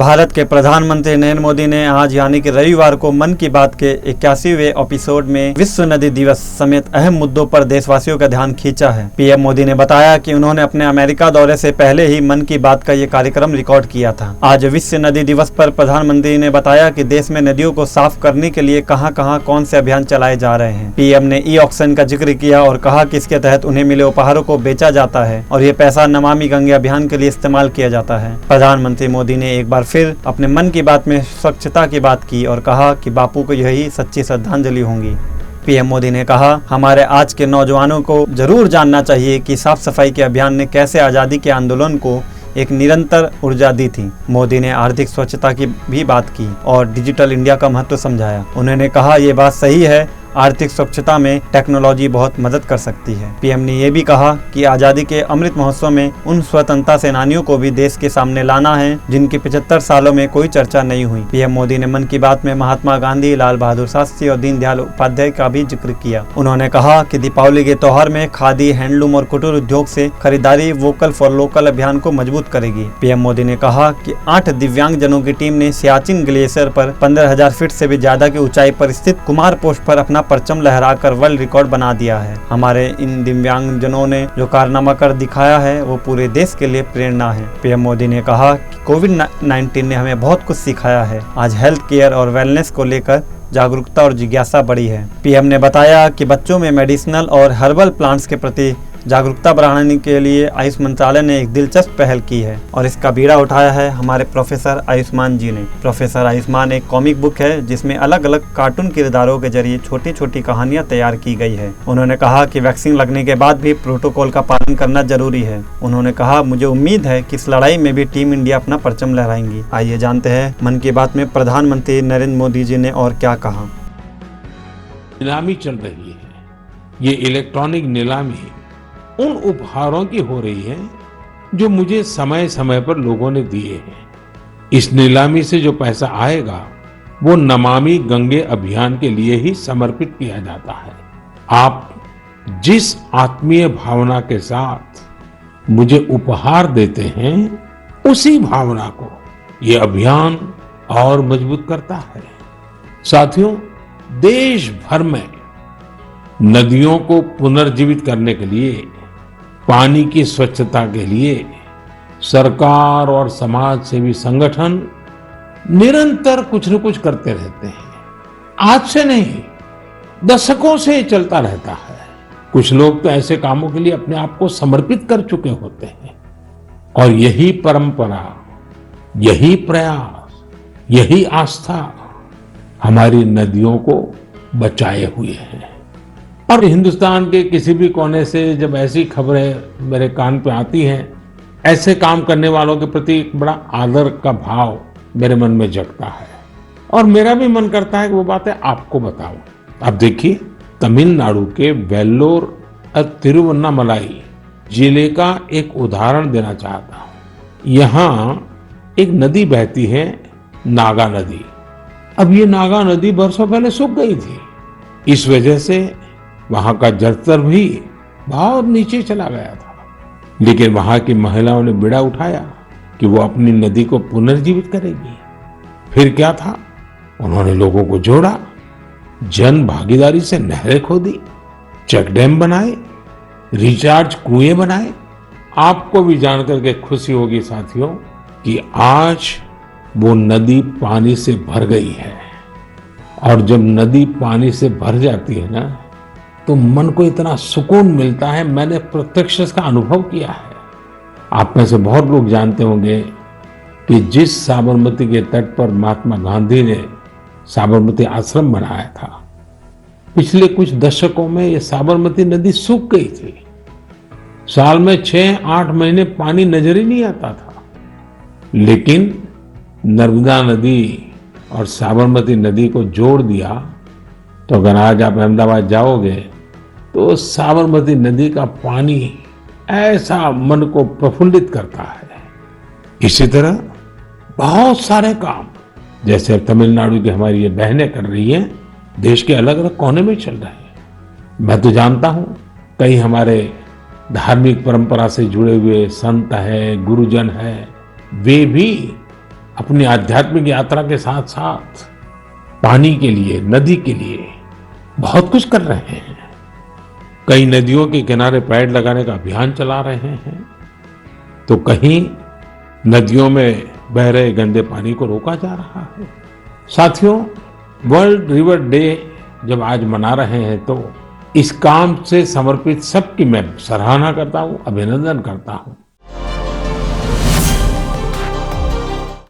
भारत के प्रधानमंत्री नरेंद्र मोदी ने आज यानी कि रविवार को मन की बात के 81वें एपिसोड में विश्व नदी दिवस समेत अहम मुद्दों पर देशवासियों का ध्यान खींचा है। पीएम मोदी ने बताया कि उन्होंने अपने अमेरिका दौरे से पहले ही मन की बात का ये कार्यक्रम रिकॉर्ड किया था। आज विश्व नदी दिवस पर प्रधानमंत्री ने बताया कि देश में नदियों को साफ करने के लिए कहां कौन से अभियान चलाए जा रहे हैं। पीएम ने ई ऑक्शन का जिक्र किया और कहा कि इसके तहत उन्हें मिले उपहारों को बेचा जाता है और ये पैसा नमामि गंगे अभियान के लिए इस्तेमाल किया जाता है। प्रधानमंत्री मोदी ने एक बार फिर अपने मन की बात में स्वच्छता की बात की और कहा कि बापू को यही सच्ची श्रद्धांजलि होगी। पीएम मोदी ने कहा, हमारे आज के नौजवानों को जरूर जानना चाहिए कि साफ सफाई के अभियान ने कैसे आजादी के आंदोलन को एक निरंतर ऊर्जा दी थी। मोदी ने आर्थिक स्वच्छता की भी बात की और डिजिटल इंडिया का महत्व समझाया। उन्होंने कहा, ये बात सही है, आर्थिक स्वच्छता में टेक्नोलॉजी बहुत मदद कर सकती है। पीएम ने यह भी कहा कि आजादी के अमृत महोत्सव में उन स्वतंत्रता सेनानियों को भी देश के सामने लाना है जिनकी 75 सालों में कोई चर्चा नहीं हुई। पीएम मोदी ने मन की बात में महात्मा गांधी, लाल बहादुर शास्त्री और दीनदयाल उपाध्याय का भी जिक्र किया। उन्होंने कहा कि दीपावली के त्योहार में खादी, हैंडलूम और कुटीर उद्योग से खरीदारी वोकल फॉर लोकल अभियान को मजबूत करेगी। पीएम मोदी ने कहा कि 8 दिव्यांग जनों की टीम ने सियाचिन ग्लेशियर पर 15,000 फीट से भी ज्यादा की ऊंचाई पर स्थित कुमार पोस्ट पर अपना परचम लहराकर वर्ल्ड रिकॉर्ड बना दिया है। हमारे इन दिव्यांगजनों ने जो कारनामा कर दिखाया है वो पूरे देश के लिए प्रेरणा है। पीएम मोदी ने कहा कि कोविड-19 ने हमें बहुत कुछ सिखाया है। आज हेल्थ केयर और वेलनेस को लेकर जागरूकता और जिज्ञासा बढ़ी है। पीएम ने बताया कि बच्चों में मेडिसिनल और हर्बल प्लांट्स के प्रति जागरूकता बढ़ाने के लिए आयुष मंत्रालय ने एक दिलचस्प पहल की है और इसका बीड़ा उठाया है हमारे प्रोफेसर आयुष्मान जी ने। प्रोफेसर आयुष्मान एक कॉमिक बुक है जिसमें अलग अलग कार्टून किरदारों के जरिए छोटी छोटी कहानियां तैयार की गई है। उन्होंने कहा कि वैक्सीन लगने के बाद भी प्रोटोकॉल का पालन करना जरूरी है। उन्होंने कहा, मुझे उम्मीद है कि इस लड़ाई में भी टीम इंडिया अपना परचम लहराएंगी। आइए जानते हैं मन की बात में प्रधानमंत्री नरेंद्र मोदी जी ने और क्या कहा। नीलामी चल रही है, ये इलेक्ट्रॉनिक नीलामी उन उपहारों की हो रही है जो मुझे समय समय पर लोगों ने दिए हैं। इस नीलामी से जो पैसा आएगा वो नमामि गंगे अभियान के लिए ही समर्पित किया जाता है। आप जिस आत्मीय भावना के साथ मुझे उपहार देते हैं उसी भावना को ये अभियान और मजबूत करता है। साथियों, देश भर में नदियों को पुनर्जीवित करने के लिए, पानी की स्वच्छता के लिए सरकार और समाज सेवी संगठन निरंतर कुछ न कुछ करते रहते हैं। आज से नहीं, दशकों से ये चलता रहता है। कुछ लोग तो ऐसे कामों के लिए अपने आप को समर्पित कर चुके होते हैं और यही परंपरा, यही प्रयास, यही आस्था हमारी नदियों को बचाए हुए है। और हिंदुस्तान के किसी भी कोने से जब ऐसी खबरें मेरे कान पे आती हैं, ऐसे काम करने वालों के प्रति एक बड़ा आदर का भाव मेरे मन में जगता है और मेरा भी मन करता है कि वो बातें आपको बताऊं। अब देखिए, तमिलनाडु के वेल्लोर तिरुवन्नामलाई जिले का एक उदाहरण देना चाहता हूं। यहाँ एक नदी बहती है, नागा नदी। अब ये नागा नदी बरसों पहले सूख गई थी। इस वजह से वहां का जलस्तर भी बहुत नीचे चला गया था, लेकिन वहां की महिलाओं ने बीड़ा उठाया कि वो अपनी नदी को पुनर्जीवित करेगी। फिर क्या था, उन्होंने लोगों को जोड़ा, जन भागीदारी से नहरें खोदी, चेक डैम बनाए, रिचार्ज कुएं बनाए। आपको भी जानकर के खुशी होगी साथियों कि आज वो नदी पानी से भर गई है और जब नदी पानी से भर जाती है ना तो मन को इतना सुकून मिलता है। मैंने प्रत्यक्ष इसका अनुभव किया है। आप में से बहुत लोग जानते होंगे कि जिस साबरमती के तट पर महात्मा गांधी ने साबरमती आश्रम बनाया था, पिछले कुछ दशकों में ये साबरमती नदी सूख गई थी। साल में 6-8 महीने पानी नजर ही नहीं आता था, लेकिन नर्मदा नदी और साबरमती नदी को जोड़ दिया तो अगर आज आप अहमदाबाद जाओगे तो साबरमती नदी का पानी ऐसा मन को प्रफुल्लित करता है। इसी तरह बहुत सारे काम जैसे तमिलनाडु की हमारी ये बहनें कर रही हैं, देश के अलग अलग कोने में चल रहे हैं। मैं तो जानता हूं कई हमारे धार्मिक परंपरा से जुड़े हुए संत हैं, गुरुजन हैं, वे भी अपनी आध्यात्मिक यात्रा के साथ साथ पानी के लिए, नदी के लिए बहुत कुछ कर रहे हैं। कई नदियों के किनारे पेड़ लगाने का अभियान चला रहे हैं, तो कहीं नदियों में बह रहे गंदे पानी को रोका जा रहा है। साथियों, वर्ल्ड रिवर डे जब आज मना रहे हैं तो इस काम से समर्पित सबकी मैं सराहना करता हूं, अभिनंदन करता हूं।